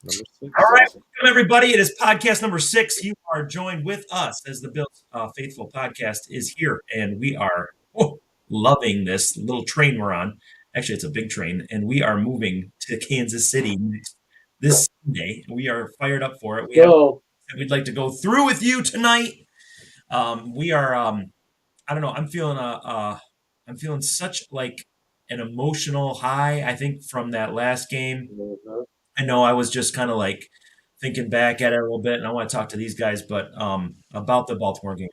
Number 6. All right, welcome everybody. It is podcast number 6. You are joined with us as the Bills Faithful podcast is here, and we are loving this little train we're on. Actually, it's a big train, and we are moving to Kansas City this Sunday. We are fired up for it. We have So, that we'd like to go through with you tonight. We are, I don't know. I'm feeling such like an emotional high. I think from that last game. I know I was just kind of like thinking back at it a little bit, and I want to talk to these guys, but about the Baltimore game.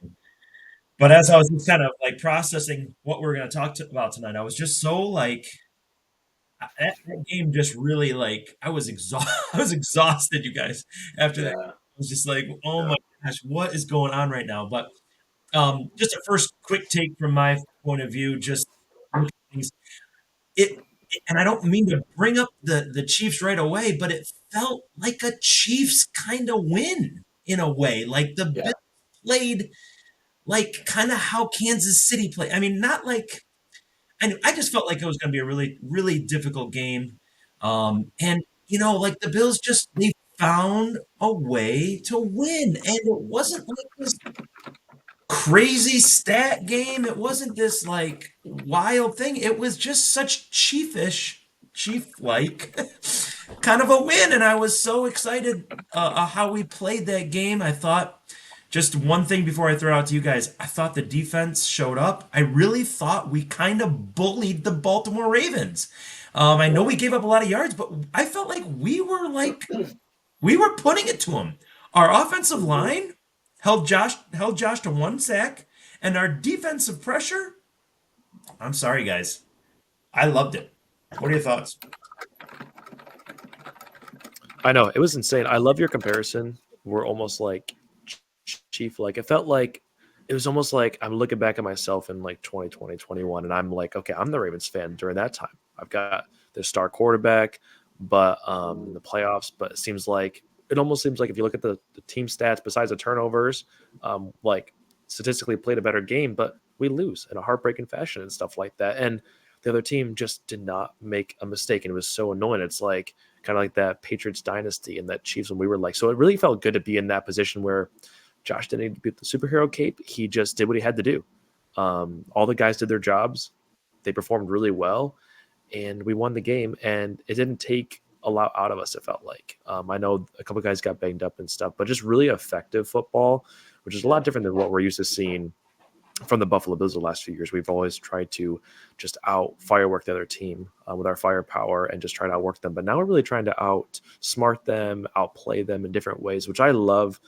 But as I was just kind of like processing what we're going to about tonight, I was just so like that game just really like I was exhausted. I was exhausted, you guys. After that, yeah, I was just like, oh my gosh, what is going on right now? But just a first quick take from my point of view, just looking at things it and I don't mean to bring up the Chiefs right away, but it felt like a Chiefs kind of win in a way. Like the yeah, Bills played like kind of how Kansas City played. I mean, not like I just felt like it was going to be a really really difficult game. And like the Bills just they found a way to win, and it wasn't like this crazy stat game. It wasn't this like wild thing. It was just such chief like kind of a win. And I was so excited how we played that game. I thought just one thing before I throw it out to you guys. I thought the defense showed up. I really thought we kind of bullied the Baltimore Ravens. I know we gave up a lot of yards, but I felt like we were putting it to them. Our offensive line held Josh to one sack, and our defensive pressure. I'm sorry, guys. I loved it. What are your thoughts? I know it was insane. I love your comparison. We're almost like Chief. Like it felt like it was almost like I'm looking back at myself in like 2020, 21, and I'm like, okay, I'm the Ravens fan during that time. I've got the star quarterback, but the playoffs. But it almost seems like if you look at the team stats, besides the turnovers, like statistically played a better game, but we lose in a heartbreaking fashion and stuff like that. And the other team just did not make a mistake, and it was so annoying. It's like kind of like that Patriots dynasty and that Chiefs when we were like, so it really felt good to be in that position where Josh didn't need to be the superhero cape. He just did what he had to do. All the guys did their jobs. They performed really well, and we won the game. And it didn't take a lot out of us, it felt like. I know a couple guys got banged up and stuff, but just really effective football, which is a lot different than what we're used to seeing from the Buffalo Bills the last few years. We've always tried to just out firework the other team with our firepower and just try to outwork them. But now we're really trying to outsmart them, outplay them in different ways, which I love.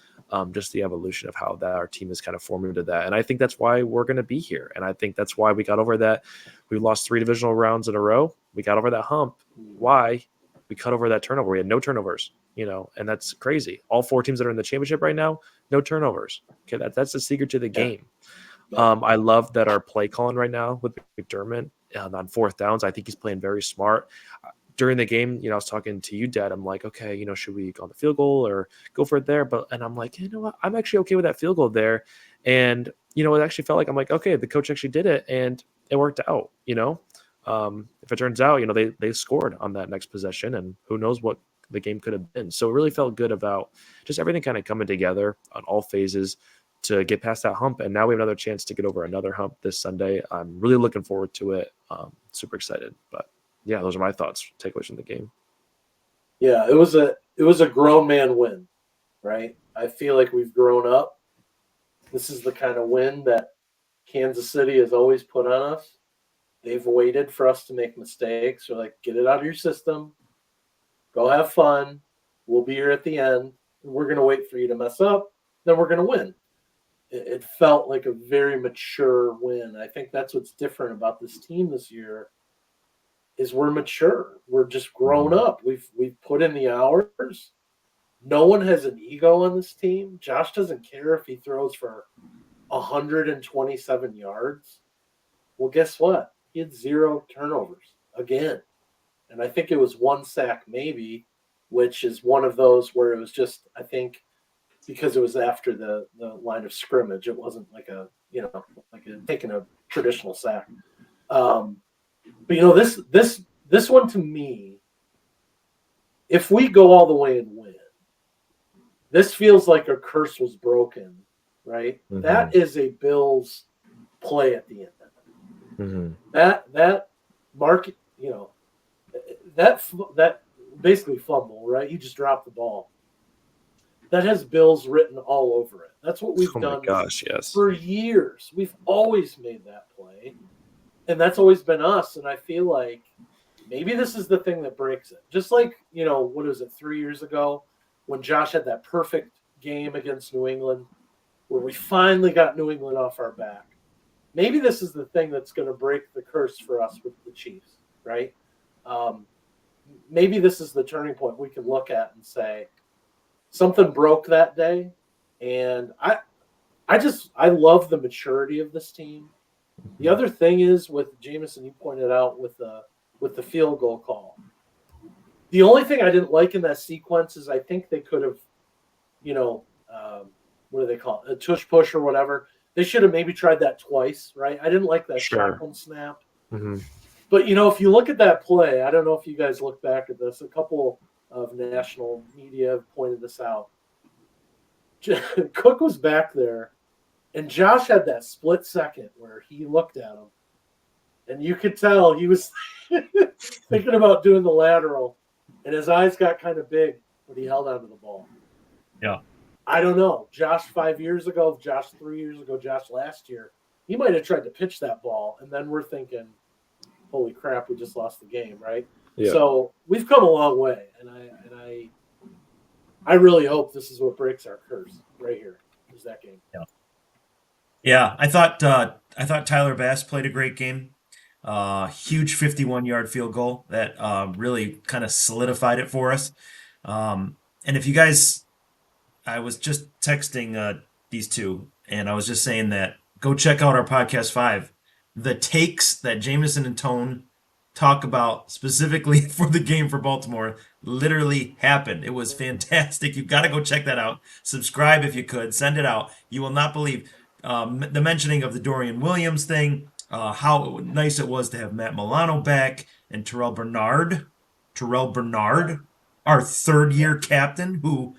Just the evolution of how that our team is kind of forming into that. And I think that's why we're going to be here. And I think that's why we got over that. We lost 3 divisional rounds in a row. We got over that hump. Why? We cut over that turnover. We had no turnovers, and that's crazy. All 4 teams that are in the championship right now, no turnovers. Okay, that's the secret to the game. I love that our play calling right now with McDermott on 4th downs. I think he's playing very smart. During the game, I was talking to you, Dad. I'm like, okay, should we go on the field goal or go for it there? And I'm like, you know what? I'm actually okay with that field goal there. And, it actually felt like I'm like, okay, the coach actually did it and it worked out, if it turns out, they scored on that next possession and who knows what the game could have been. So it really felt good about just everything kind of coming together on all phases to get past that hump. And now we have another chance to get over another hump this Sunday. I'm really looking forward to it. Super excited. But yeah, those are my thoughts, takeaways from the game. yeah. It was a grown man win, right? I feel like we've grown up. This is the kind of win that Kansas City has always put on us. They've waited for us to make mistakes. They're like, get it out of your system. Go have fun. We'll be here at the end. We're going to wait for you to mess up. Then we're going to win. It felt like a very mature win. I think that's what's different about this team this year is we're mature. We're just grown up. We've put in the hours. No one has an ego on this team. Josh doesn't care if he throws for 127 yards. Well, guess what? He had 0 turnovers again. And I think it was 1 sack maybe, which is one of those where it was just, I think, because it was after the line of scrimmage. It wasn't like taking a traditional sack. But this one to me if we go all the way and win, this feels like a curse was broken, right? Mhm. That is a Bills play at the end. Mm-hmm. That mark, that basically fumble, right? You just dropped the ball. That has Bills written all over it. That's what we've Oh my done gosh, yes. for years. We've always made that play, and that's always been us. And I feel like maybe this is the thing that breaks it. Just like, what was it, 3 years ago when Josh had that perfect game against New England where we finally got New England off our back. Maybe this is the thing that's going to break the curse for us with the Chiefs, right? Maybe this is the turning point we can look at and say something broke that day. And I love the maturity of this team. The other thing is with Jameson, you pointed out with the field goal call. The only thing I didn't like in that sequence is I think they could have, what do they call it? A tush push or whatever. They should have maybe tried that twice, right? I didn't like that shotgun snap. Mm-hmm. But, if you look at that play, I don't know if you guys look back at this. A couple of national media have pointed this out. Cook was back there, and Josh had that split second where he looked at him. And you could tell he was thinking about doing the lateral, and his eyes got kind of big when he held onto the ball. Yeah. I don't know. Josh 5 years ago, Josh 3 years ago, Josh last year, he might have tried to pitch that ball, and then we're thinking, holy crap, we just lost the game, right? Yeah. So we've come a long way, and I really hope this is what breaks our curse right here. Is that game? Yeah. Yeah, I thought Tyler Bass played a great game. Huge 51-yard field goal that really kind of solidified it for us. And if you guys, I was just texting these two, and I was just saying that go check out our podcast 5. The takes that Jameson and Tone talk about specifically for the game for Baltimore literally happened. It was fantastic. You've got to go check that out. Subscribe if you could. Send it out. You will not believe the mentioning of the Dorian Williams thing, how nice it was to have Matt Milano back, and Terrell Bernard, our third-year captain who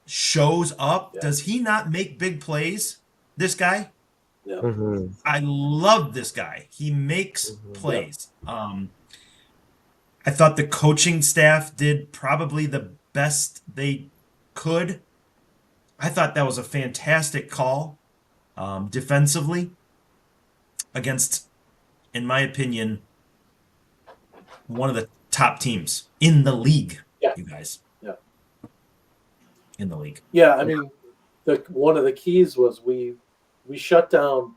shows up. Yeah. Does he not make big plays, this guy? Yeah. Mm-hmm. I love this guy. He makes plays. I thought the coaching staff did probably the best they could. I thought that was a fantastic call defensively against, in my opinion, one of the top teams in the league. Yeah. You guys. Yeah. In the league. Yeah, I mean, one of the keys was we shut down.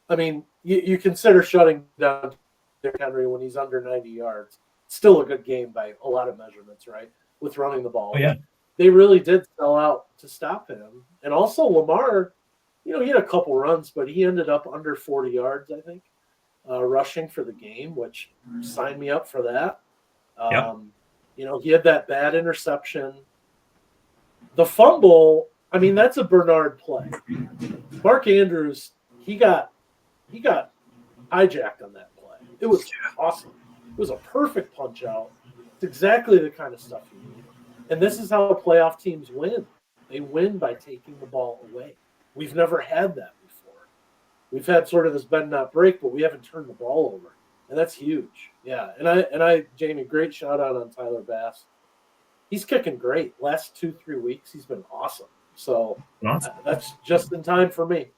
I mean, you consider shutting down Derrick Henry when he's under 90 yards. Still a good game by a lot of measurements, right? With running the ball. Oh, yeah. They really did sell out to stop him. And also Lamar, he had a couple runs, but he ended up under 40 yards, I think, rushing for the game, which signed me up for that. He had that bad interception. The fumble, I mean, that's a Bernard play. Mark Andrews, he got hijacked on that play. It was awesome. It was a perfect punch out. It's exactly the kind of stuff you need. And this is how playoff teams win. They win by taking the ball away. We've never had that before. We've had sort of this bend not break, but we haven't turned the ball over. And that's huge. Yeah. And I Jamie, great shout out on Tyler Bass. He's kicking great. Last 2-3 weeks, he's been awesome. So that's just in time for me.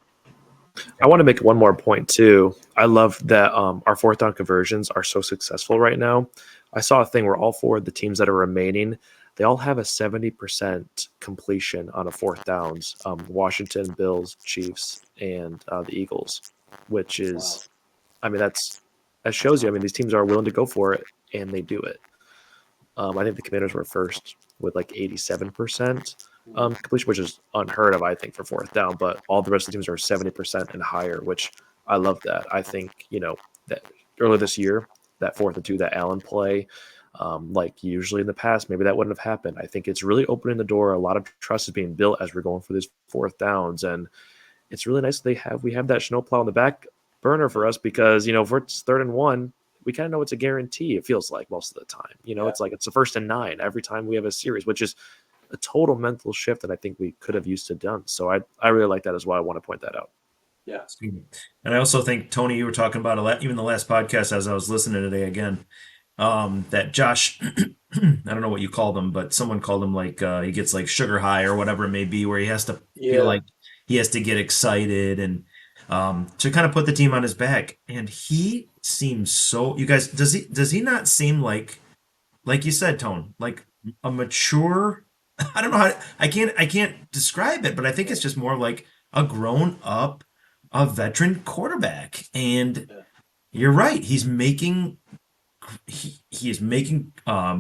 I want to make one more point too. I love that our fourth down conversions are so successful right now. I saw a thing where all 4 of the teams that are remaining, they all have a 70% completion on a fourth downs. Washington, Bills, Chiefs, and the Eagles, which is, I mean, that shows you. I mean, these teams are willing to go for it, and they do it. I think the Commanders were first with like 87% completion, which is unheard of, I think, for fourth down. But all the rest of the teams are 70% and higher, which I love that. I think, that earlier this year, that 4th and 2, that Allen play, like usually in the past, maybe that wouldn't have happened. I think it's really opening the door. A lot of trust is being built as we're going for these fourth downs. And it's really nice we have that snowplow in the back burner for us because, if it's 3rd and 1, we kind of know it's a guarantee. It feels like most of the time, it's like it's the 1st and 9 every time we have a series, which is a total mental shift that I think we could have used to done. So I really like that as well. I want to point that out. Yeah. And I also think, Tony, you were talking about even the last podcast as I was listening today again, that Josh, I don't know what you called him, but someone called him like he gets like sugar high or whatever it may be, where he has to feel like he has to get excited and to kind of put the team on his back. And he seems so. You guys, does he not seem like you said, Tone, like a mature? I don't know how I can't describe it, but I think it's just more like a grown up, a veteran quarterback. And you're right, he is making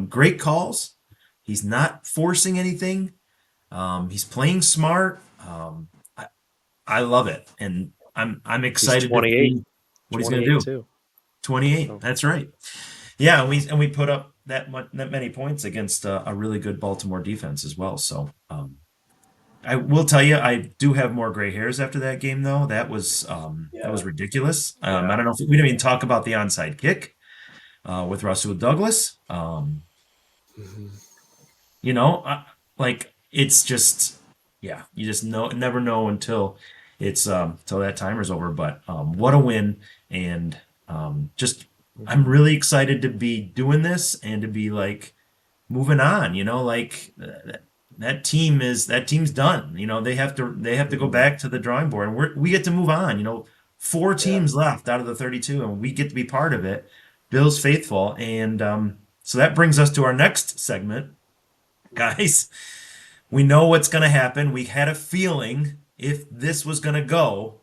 great calls. He's not forcing anything. He's playing smart. I love it, and I'm He's excited to 28, see what he's going to do. too. 28. So. That's right. Yeah, and we put up that many points against a really good Baltimore defense as well. So I will tell you, I do have more gray hairs after that game, though. That was ridiculous. I don't know if we didn't even talk about the onside kick with Russell Douglas. Like it's just, you just never know until it's till that timer's over. But what a win! And just I'm really excited to be doing this and to be like moving on. Like that team's done. They have to go back to the drawing board, and we get to move on. 4 teams left out of the 32, and we get to be part of it. Bills faithful, and so that brings us to our next segment, guys. We know what's going to happen. We had a feeling if this was going to go,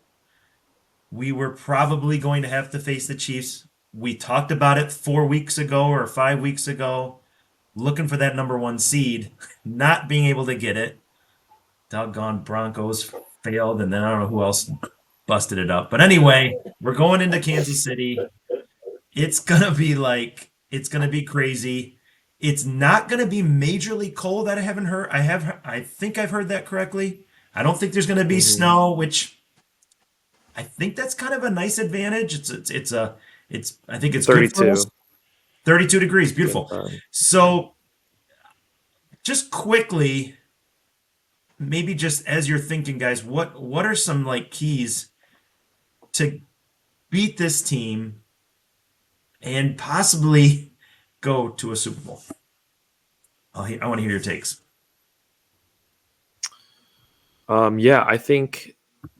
we were probably going to have to face the Chiefs. We talked about it 4 weeks ago or 5 weeks ago, looking for that number 1 seed, not being able to get it. Doggone Broncos failed, and then I don't know who else busted it up. But anyway, we're going into Kansas City. It's going to be crazy. It's not going to be majorly cold that I haven't heard. I think I've heard that correctly. I don't think there's going to be snow, which I think that's kind of a nice advantage. I think it's 32. good for us. 32 degrees, beautiful. So just quickly, maybe just as you're thinking, guys, what are some like keys to beat this team and possibly go to a Super Bowl? I want to hear your takes. I think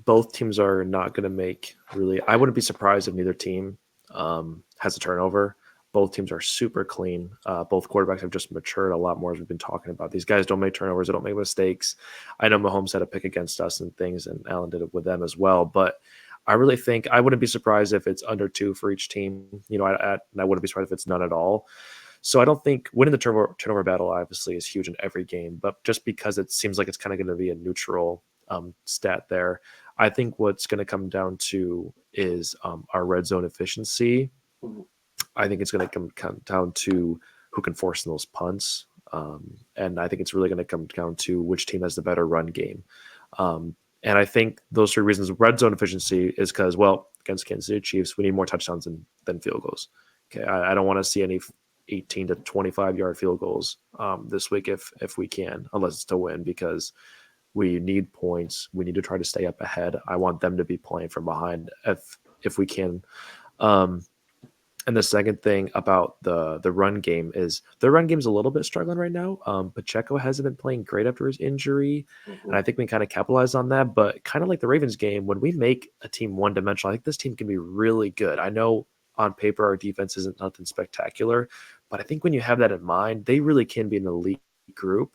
both teams are not going to make really. I wouldn't be surprised if neither team has a turnover. Both teams are super clean. Both quarterbacks have just matured a lot more, as we've been talking about. These guys don't make turnovers. They don't make mistakes. I know Mahomes had a pick against us and things, and Allen did it with them as well. But I really think I wouldn't be surprised if it's under 2 for each team. And I wouldn't be surprised if it's none at all. So I don't think winning the turnover battle obviously is huge in every game, but just because it seems like it's kind of going to be a neutral stat there, I think what's going to come down to is our red zone efficiency. I think it's going to come down to who can force those punts. And I think it's really going to come down to which team has the better run game. And I think those 3 reasons, red zone efficiency is because, against Kansas City Chiefs, we need more touchdowns than field goals. Okay, I don't want to see any 18 to 25-yard field goals this week if we can, unless it's to win, because we need points. We need to try to stay up ahead. I want them to be playing from behind if we can. And the second thing about the run game is the run game's a little bit struggling right now. Pacheco hasn't been playing great after his injury, and I think we kind of capitalized on that. But kind of like the Ravens game, when we make a team one-dimensional, I think this team can be really good. I know on paper our defense isn't nothing spectacular, but I think when you have that in mind, they really can be an elite group.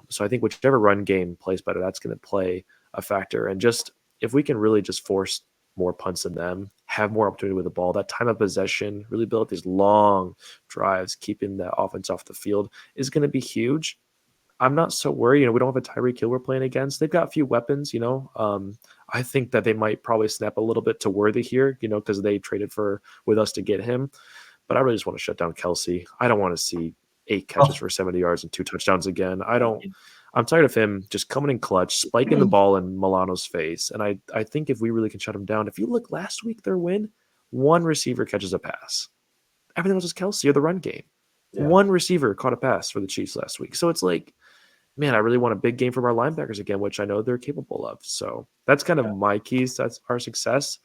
So I think whichever run game plays better, that's going to play a factor. And just if we can really just force more punts than them, have more opportunity with the ball, that time of possession, really build up these long drives, keeping the offense off the field is going to be huge. I'm not so worried. We don't have a Tyreek Hill we're playing against. They've got a few weapons, I think that they might probably snap a little bit to Worthy here, because they traded with us to get him. But I really just want to shut down Kelsey. I don't want to see 8 catches for 70 yards and 2 touchdowns again. I'm tired of him just coming in clutch, spiking the ball in Milano's face. And I think if we really can shut him down, if you look last week, their win, 1 receiver catches a pass. Everything was just Kelsey or the run game. Yeah. One receiver caught a pass for the Chiefs last week. So it's like, man, I really want a big game from our linebackers again, which I know they're capable of. So that's kind of my keys to our success.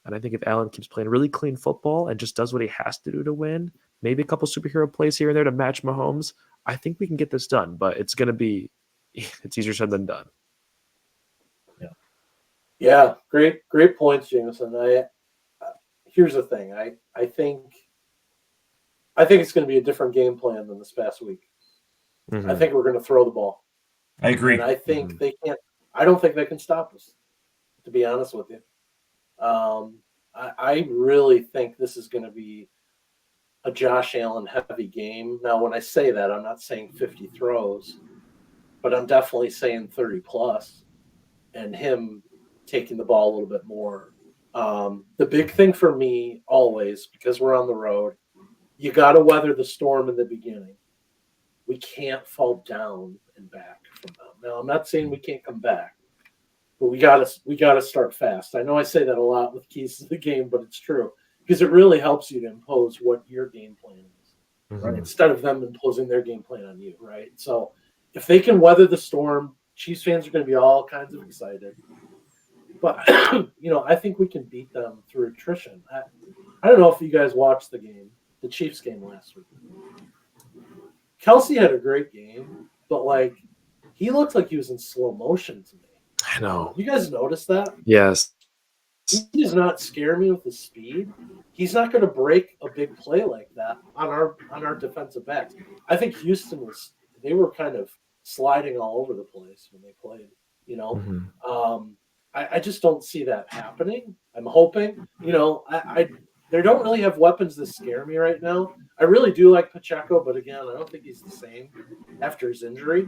And I think if Allen keeps playing really clean football and just does what he has to do to win, maybe a couple superhero plays here and there to match Mahomes, I think we can get this done. But it's going to be, it's easier said than done. Yeah, great points, Jameson. Here's the thing. I think it's going to be a different game plan than this past week. Mm-hmm. I think we're going to throw the ball. I agree. And I think they can't. I don't think they can stop us, to be honest with you. I really think this is going to be a Josh Allen heavy game. Now, when I say that, I'm not saying 50 throws, but I'm definitely saying 30 plus, and him taking the ball a little bit more. The big thing for me always, because we're on the road, you got to weather the storm in the beginning. We can't fall down and back from them. Now, I'm not saying we can't come back, but we gotta start fast. I know I say that a lot with keys to the game, but it's true because it really helps you to impose what your game plan is, right? Instead of them imposing their game plan on you, right? So if they can weather the storm, Chiefs fans are going to be all kinds of excited. But I think we can beat them through attrition. I don't know if you guys watched the Chiefs game last week. Kelsey had a great game, but he looked like he was in slow motion to me. I know. You guys noticed that? Yes. He does not scare me with his speed. He's not going to break a big play like that on our defensive backs. I think Houston they were kind of sliding all over the place when they played. I just don't see that happening. I'm hoping. They don't really have weapons that scare me right now. I really do like Pacheco, but again, I don't think he's the same after his injury.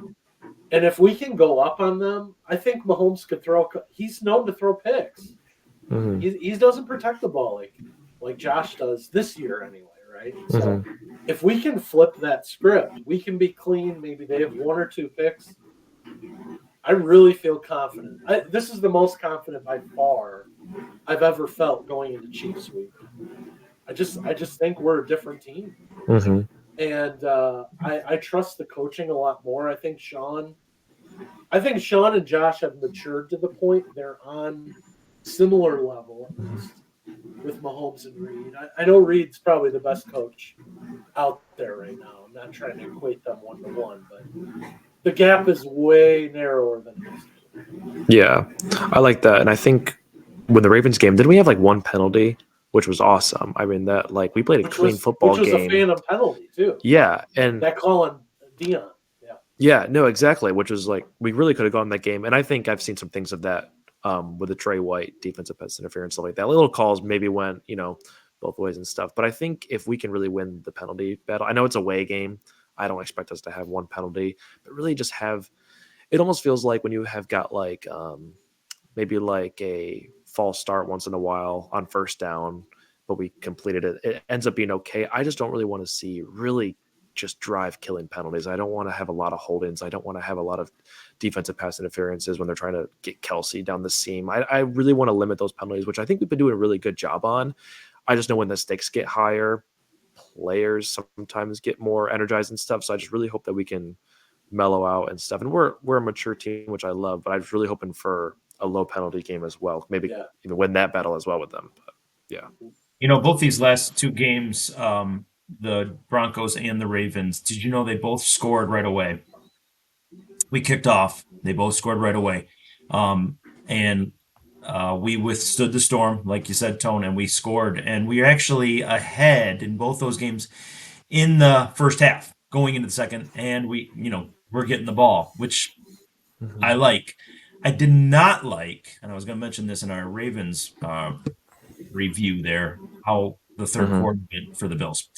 And if we can go up on them, I think Mahomes could throw. He's known to throw picks. He doesn't protect the ball like Josh does this year anyway, right? So if we can flip that script, we can be clean. Maybe they have one or two picks. I really feel confident. This is the most confident by far I've ever felt going into Chiefs week. I just think we're a different team. And I trust the coaching a lot more. I think Sean and Josh have matured to the point they're on similar level at least with Mahomes and Reed. I know Reed's probably the best coach out there right now. I'm not trying to equate them 1-to-1, but the gap is way narrower than it used to be. Yeah, I like that. And I think when the Ravens game, didn't we have one penalty, which was awesome? I mean, that we played a clean football game. Which was a phantom penalty, too. Yeah. And that call on Dion. Yeah. Yeah, no, exactly. Which was we really could have gone that game. And I think I've seen some things of that with the Trey White defensive pass interference, stuff like that. Little calls maybe went, both ways and stuff. But I think if we can really win the penalty battle, I know it's a away game. I don't expect us to have one penalty, but really just have – it almost feels like when you have got maybe a false start once in a while on first down, but we completed it. It ends up being okay. I just don't really want to see really just drive-killing penalties. I don't want to have a lot of hold-ins. I don't want to have a lot of defensive pass interferences when they're trying to get Kelsey down the seam. I really want to limit those penalties, which I think we've been doing a really good job on. I just know when the stakes get higher, players sometimes get more energized and stuff. So I just really hope that we can mellow out and stuff. And we're a mature team, which I love, but I was really hoping for a low penalty game as well. Maybe even win that battle as well with them. But yeah. Both these last two games, the Broncos and the Ravens, did you know they both scored right away? We kicked off. They both scored right away. And we withstood the storm, like you said, Tone, and we scored. And we are actually ahead in both those games in the first half, going into the second. And we're getting the ball, which I like. I did not like, and I was going to mention this in our Ravens review there, how the third quarter went for the Bills.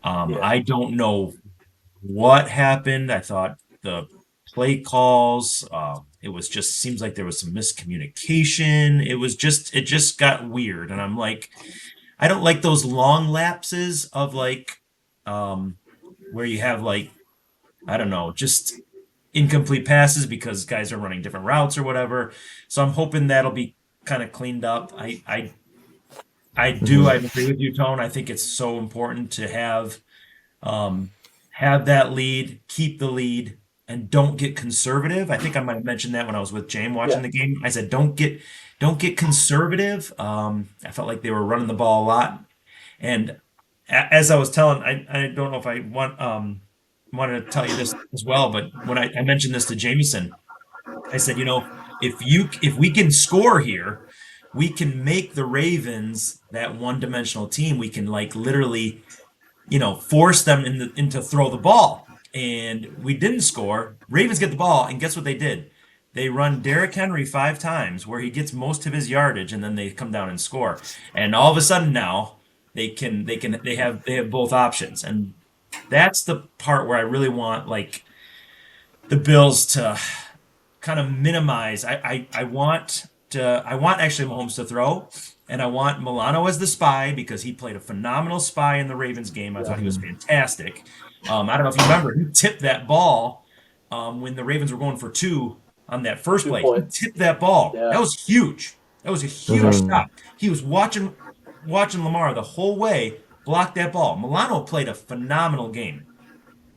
I don't know what happened. I thought the play calls, it was just seems like there was some miscommunication. It just got weird. And I'm like, I don't like those long lapses of where you have I don't know, just incomplete passes because guys are running different routes or whatever. So I'm hoping that'll be kind of cleaned up. I I do. I agree with you, Tone. I think it's so important to um, have that lead, keep the lead, and don't get conservative. I think I might have mentioned that when I was with James watching Yeah, the game. I said, don't get conservative. I felt like they were running the ball a lot, and as I was telling, I don't know if I wanted to tell you this as well, but when I mentioned this to Jameson, I said, if we can score here, we can make the Ravens that one-dimensional team. We can like literally, force them into throw the ball. And we didn't score. Ravens get the ball, and guess what they did? They run Derrick Henry 5 times where he gets most of his yardage, and then they come down and score. And all of a sudden now they have both options. And that's the part where I really want like the Bills to kind of minimize. I want actually Mahomes to throw, and I want Milano as the spy because he played a phenomenal spy in the Ravens game. I yeah, thought he was fantastic. I don't know if you remember, he tipped that ball when the Ravens were going for two on that first two play. He points. tipped that ball. That Yeah, was huge. That was a huge stop. He was watching Lamar the whole way, block that ball. Milano played a phenomenal game.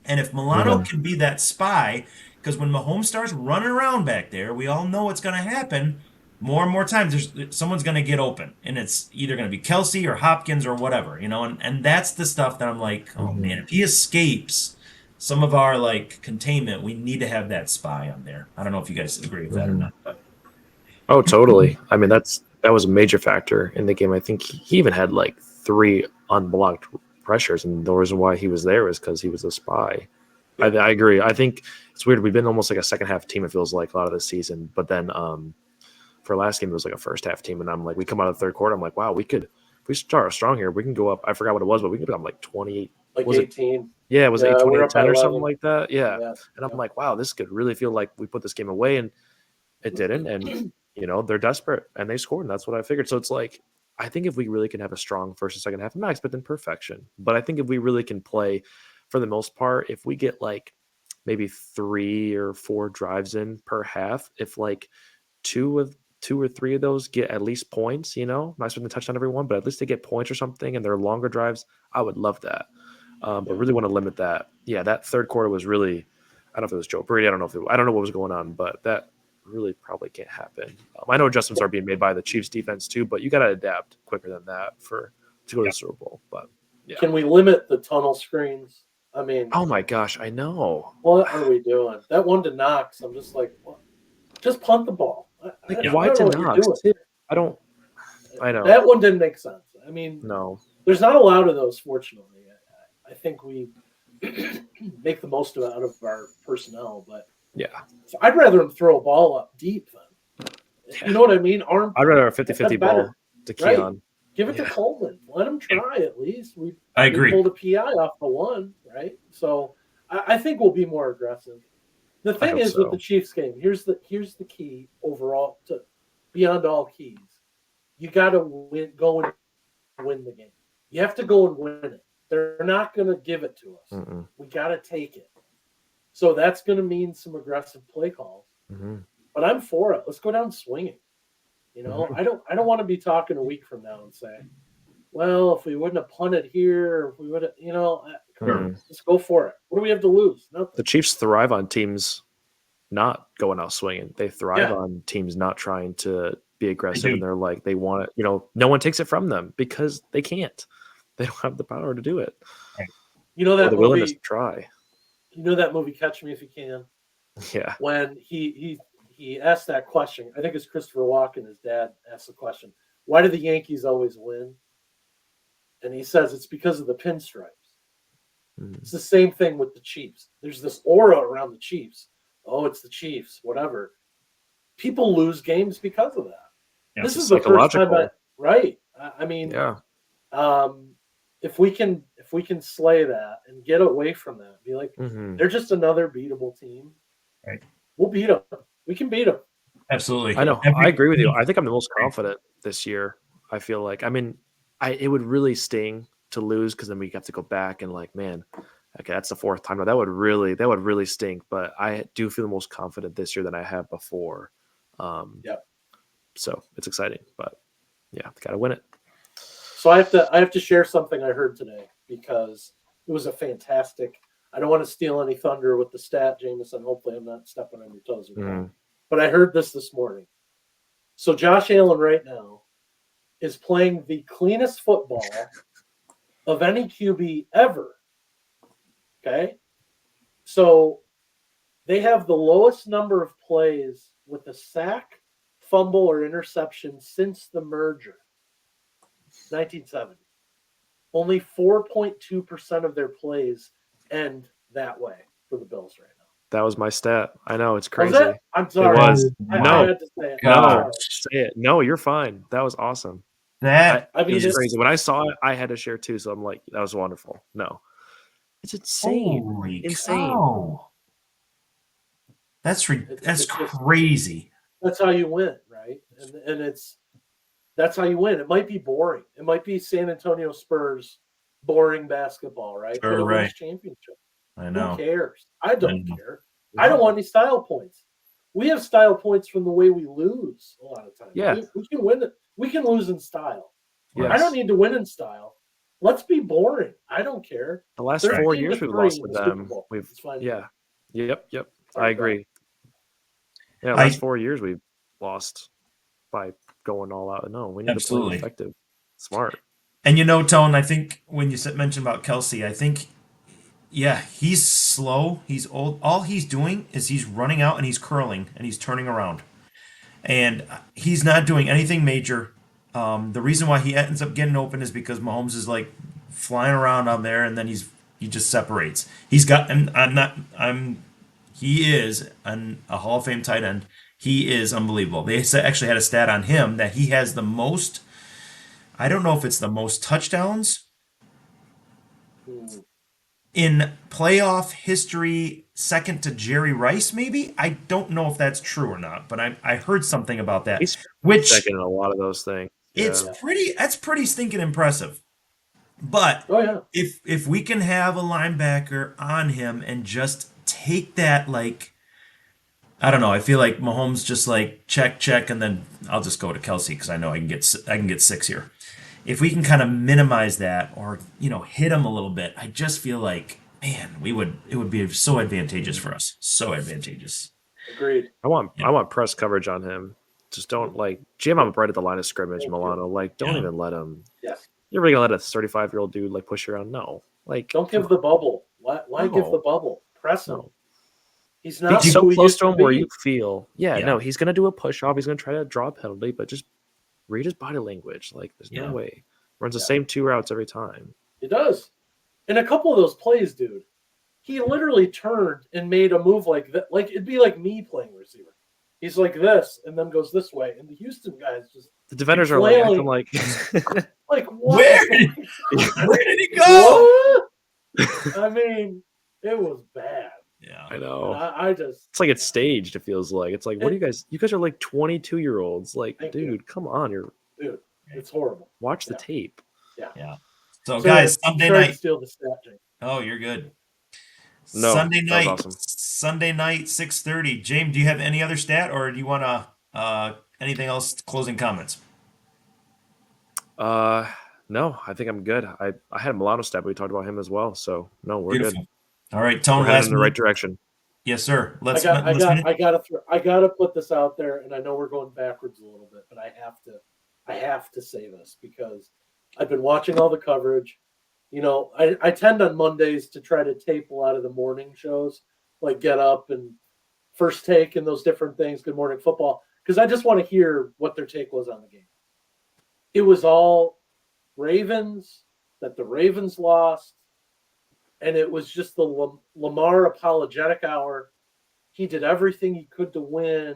And if Milano can be that spy, because when Mahomes starts running around back there, we all know what's going to happen. More and more times, someone's going to get open, and it's either going to be Kelsey or Hopkins or whatever, and that's the stuff that I'm like, oh man, if he escapes some of our like containment, we need to have that spy on there. I don't know if you guys agree with that or not, but Oh, totally. I mean, that was a major factor in the game. I think he even had like 3 unblocked pressures, and the reason why he was there is because he was a spy. I agree. I think it's weird. We've been almost like a second half team. It feels like a lot of the season, but then for last game it was like a first half team, and I'm like, we come out of the third quarter. I'm like, wow, if we start strong here, we can go up. I forgot what it was, but we could go up like 28. like Was it? 18. Yeah, it was Yeah, 8, we're 28, up at 10 or something 11. like that. Yeah, Yeah, and I'm like, wow, this could really feel like we put this game away, and it didn't. And they're desperate and they scored, and that's what I figured. So it's like, I think if we really can have a strong first and second half, I'm not expecting perfection, but I think if we really can play for the most part, if we get like maybe 3 or 4 drives in per half, if like two or three of those get at least points, not expecting to touch on everyone, but at least they get points or something and they're longer drives, I would love that. But really want to limit that. Yeah, that third quarter was really, I don't know if it was Joe Brady. I don't know what was going on, but that really probably can't happen. I know adjustments are being made by the Chiefs defense too, but you got to adapt quicker than that to go to the Super Bowl. But yeah. Can we limit the tunnel screens? I mean, Oh my gosh, I know. what are we doing? That one to Knox, I'm just like, what? Just punt the ball. I Why don't to know what you're Knox? doing. I know. That one didn't make sense. I mean, No. there's not a lot of those, fortunately. I think we make the most out of our personnel, but Yeah. I'd rather him throw a ball up deep then. You know what I mean? I'd rather a 50-50 ball to Keon. Right. Give it to Coleman. Let him try at least. I We agree. pulled a PI off the one, right? So I think we'll be more aggressive. The thing is with the Chiefs game, here's the key overall to beyond all keys. You got to go and win the game. You have to go and win it. They're not going to give it to us. Mm-mm. We got to take it. So that's going to mean some aggressive play calls. Mm-hmm. But I'm for it. Let's go down swinging. I don't want to be talking a week from now and say, well, if we wouldn't have punted here, if we would have, come on, let's go for it. What do we have to lose? Nothing. The Chiefs thrive on teams not going out swinging. They thrive on teams not trying to be aggressive, and they're like, they want it. No one takes it from them because they can't. They don't have the power to do it. You know that the willingness to try. You know that movie, Catch Me If You Can? Yeah. When he asked that question, I think it's Christopher Walken, his dad, asked the question, why do the Yankees always win? And he says it's because of the pinstripes. It's the same thing with the Chiefs. There's this aura around the Chiefs. Oh, it's the Chiefs, whatever. People lose games because of that. Yeah, this is the first time, right? I mean, if we can slay that and get away from that, be like, they're just another beatable team. Right. We'll beat them. We can beat them. Absolutely. I know. I agree with you. I think I'm the most confident this year. I feel like. I mean, it would really sting to lose because then we have to go back and like, man, okay, that's the 4th time. That would really stink. But I do feel the most confident this year than I have before. So it's exciting, but yeah, got to win it. So I have to share something I heard today because it was a fantastic. I don't want to steal any thunder with the stat, Jameson. Hopefully, I'm not stepping on your toes with that. But I heard this morning. So Josh Allen right now is playing the cleanest football of any QB ever. Okay, so they have the lowest number of plays with a sack, fumble, or interception since the merger, 1970. Only 4.2% of their plays end that way for the Bills right now. That was my stat. I know, it's Was crazy. it? I'm sorry. It was. Oh I No. had to say it. No, say it. No, you're fine. That was awesome. That I mean, It was it's crazy. When I saw it, I had to share too. So I'm like, that was wonderful. No, it's insane. holy Insane. cow. That's it's just crazy. that's how you win, right? And that's how you win. It might be boring. It might be San Antonio Spurs boring basketball, right? Sure, but it right. wins championship. I know. Who cares? I don't know. care. I don't want any style points. We have style points from the way we lose a lot of times. Yeah. We can win it. We can lose in style. Yes. I don't need to win in style. Let's be boring. I don't care. The last 13 4 to years we've 3 lost in with the Super them. Bowl. We've It's fine. Yep. I Sorry, agree. Yeah, I- last 4 years we've lost by going all out. No, we need to Absolutely. play effective, smart. And Tone, I think when you mentioned about Kelsey, I think, yeah, he's slow. He's old. All he's doing is he's running out and he's curling and he's turning around. And he's not doing anything major. The reason why he ends up getting open is because Mahomes is like flying around on there, and then he just separates. He's got, and he is a Hall of Fame tight end. He is unbelievable. They actually had a stat on him that he has the most. I don't know if it's the most touchdowns in playoff history, second to Jerry Rice, maybe. I don't know if that's true or not, but I heard something about that. He's Which second in a lot of those things. it's Yeah. that's pretty stinking impressive. But Oh yeah. if we can have a linebacker on him and just take that, like, I don't know, I feel like Mahomes just like check, and then I'll just go to Kelsey because I know I can get 6 here. If we can kind of minimize that or hit him a little bit, I just feel like, man, it would be so advantageous for us, so advantageous. Agreed. I want press coverage on him. Just don't jam him right at the line of scrimmage, Milano. Don't even let him. Yes. You're really gonna let a 35-year-old dude push you around? No. Don't give the bubble. Why give the bubble? Press him. No. He's not He's so who he close used to him be. where you feel, Yeah. no, he's gonna do a push off. He's gonna try to draw a penalty, but just read his body language. There's no way. Runs the same 2 routes every time. He does. In a couple of those plays, dude, he literally turned and made a move like that. Like it'd be like me playing receiver. He's like this and then goes this way, and the Houston guys just The defenders are flailing. acting like what? Where did he go? What? I mean, it was bad. Yeah. I know. I just It's like it's staged. It feels like it's like, what are you guys? You guys are like 22-year-olds. Thank you. Dude, come on. dude, it's horrible. Watch the tape. Yeah. So guys, Sunday sorry to night. steal the stat, Jake. Oh, you're good. No, Sunday that was night. awesome. Sunday night, 6:30. James, do you have any other stat, or do you want to anything else? Closing comments. No, I think I'm good. I had Milano stat, but we talked about him as well. So no, we're Beautiful. good. All right, Tone. We're headed Last in the right direction. Yes, sir. I gotta put this out there, and I know we're going backwards a little bit, but I have to say this because I've been watching all the coverage. I tend on Mondays to try to tape a lot of the morning shows, like Get Up and First Take and those different things, Good Morning Football, because I just want to hear what their take was on the game. It was all Ravens, that the Ravens lost, and it was just the Lamar apologetic hour. He did everything he could to win,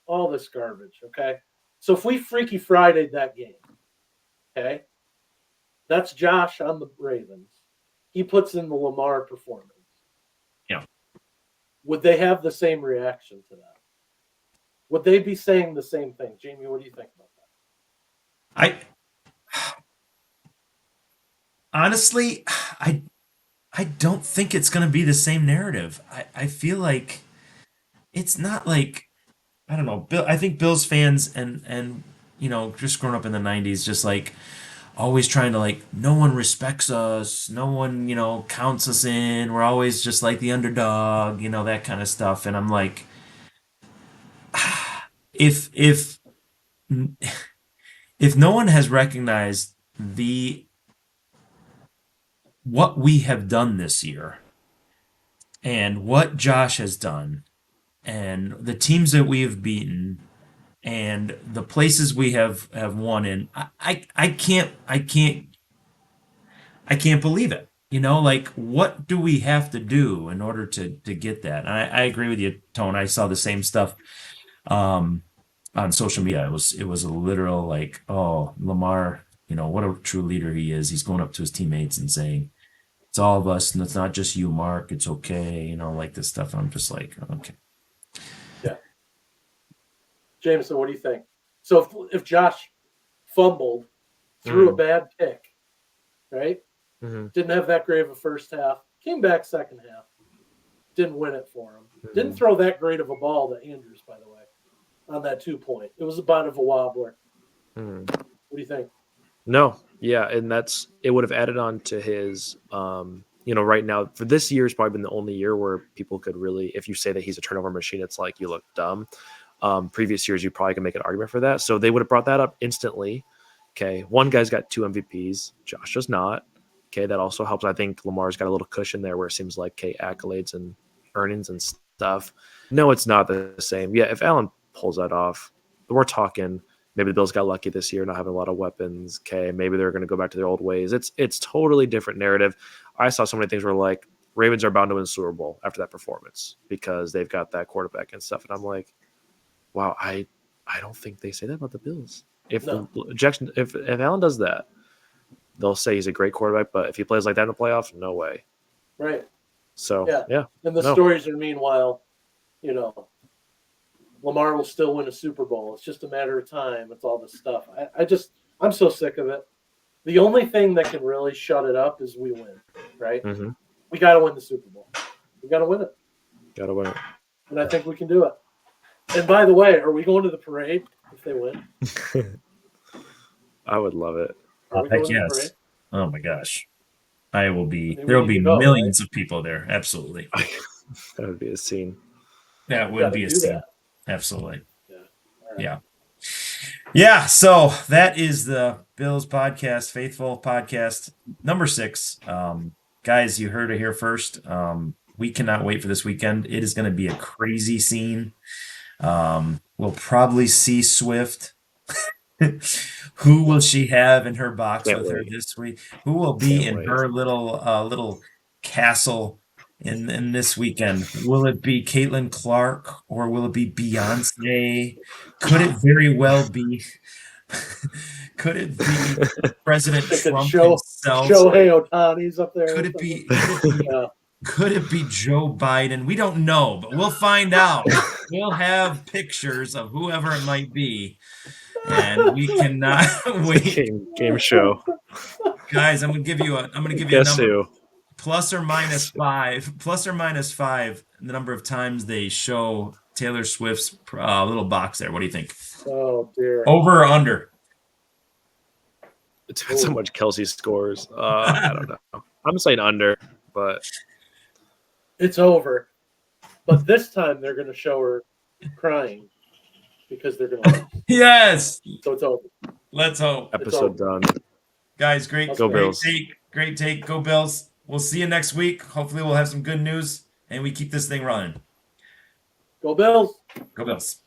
all this garbage, okay? So if we Freaky Friday'd that game, okay, that's Josh on the Ravens. He puts in the Lamar performance. Yeah. Would they have the same reaction to that? Would they be saying the same thing? Jamie, what do you think about that? Honestly, I don't think it's going to be the same narrative. I feel like it's not like, I don't know. I think Bills fans and just growing up in the 90s, just like, always trying to like, no one respects us, no one, counts us in. We're always just like the underdog, that kind of stuff. And I'm like, if if no one has recognized what we have done this year and what Josh has done and the teams that we have beaten and the places we have won in, I can't believe it. Like what do we have to do in order to get that? And I agree with you, Tone. I saw the same stuff on social media. It was a literal like, oh, Lamar, what a true leader he is. He's going up to his teammates and saying, it's all of us, and it's not just you, Mark. It's okay, like this stuff. I'm just like, okay. Yeah. Jameson, what do you think? So if Josh fumbled, threw a bad pick, right? Didn't have that great of a first half, came back second half, didn't win it for him. Didn't throw that great of a ball to Andrews, by the way, on that 2-point. It was a bit of a wobbler. What do you think? No, yeah, and it would have added on to his, right now for this year has probably been the only year where people could really, if you say that he's a turnover machine, it's like you look dumb. Previous years, you probably can make an argument for that. So they would have brought that up instantly. Okay, one guy's got 2 MVPs, Josh does not. Okay, that also helps. I think Lamar's got a little cushion there where it seems like accolades and earnings and stuff. No, it's not the same. Yeah, if Allen pulls that off, we're talking. Maybe the Bills got lucky this year, not having a lot of weapons. Okay, maybe they're going to go back to their old ways. It's totally different narrative. I saw so many things where like Ravens are bound to win the Super Bowl after that performance because they've got that quarterback and stuff. And I'm like, wow, I don't think they say that about the Bills. If Allen does that, they'll say he's a great quarterback. But if he plays like that in the playoffs, no way. Right. So yeah. And the stories are meanwhile, Lamar will still win a Super Bowl. It's just a matter of time. It's all this stuff. I'm so sick of it. The only thing that can really shut it up is we win, right? We got to win the Super Bowl. We got to win it. Got to win it. And I think we can do it. And by the way, are we going to the parade if they win? I would love it. Heck yes. Oh my gosh. I will be. There will be millions of people there. Absolutely. That would be a scene. That would be a scene. That. Absolutely. Yeah. Right. Yeah. Yeah. So that is the Bills podcast, Faithful podcast number 6. Guys, you heard it here first. We cannot wait for this weekend. It is going to be a crazy scene. We'll probably see Swift. Who will she have in her box with her this week? Who will be in her little castle in this weekend? Will it be Caitlin Clark or will it be Beyonce? Could it very well be? Could it be President Trump himself? Shohei Ohtani's up there. Could it be? Could it be Joe Biden? We don't know, but we'll find out. We'll have pictures of whoever it might be. And we cannot wait. Game show, guys. I'm gonna give you a number. Who? Plus or minus 5. Plus or minus 5. The number of times they show Taylor Swift's little box there. What do you think? Oh dear. Over or under? It depends how much Kelsey scores. I don't know. I'm saying under, but it's over. But this time they're gonna show her crying. Because they're going to lose. Yes. So it's over. Let's hope. Episode done. Guys, great Bills. Great take. Go Bills. We'll see you next week. Hopefully we'll have some good news and we keep this thing running. Go Bills. Go Bills.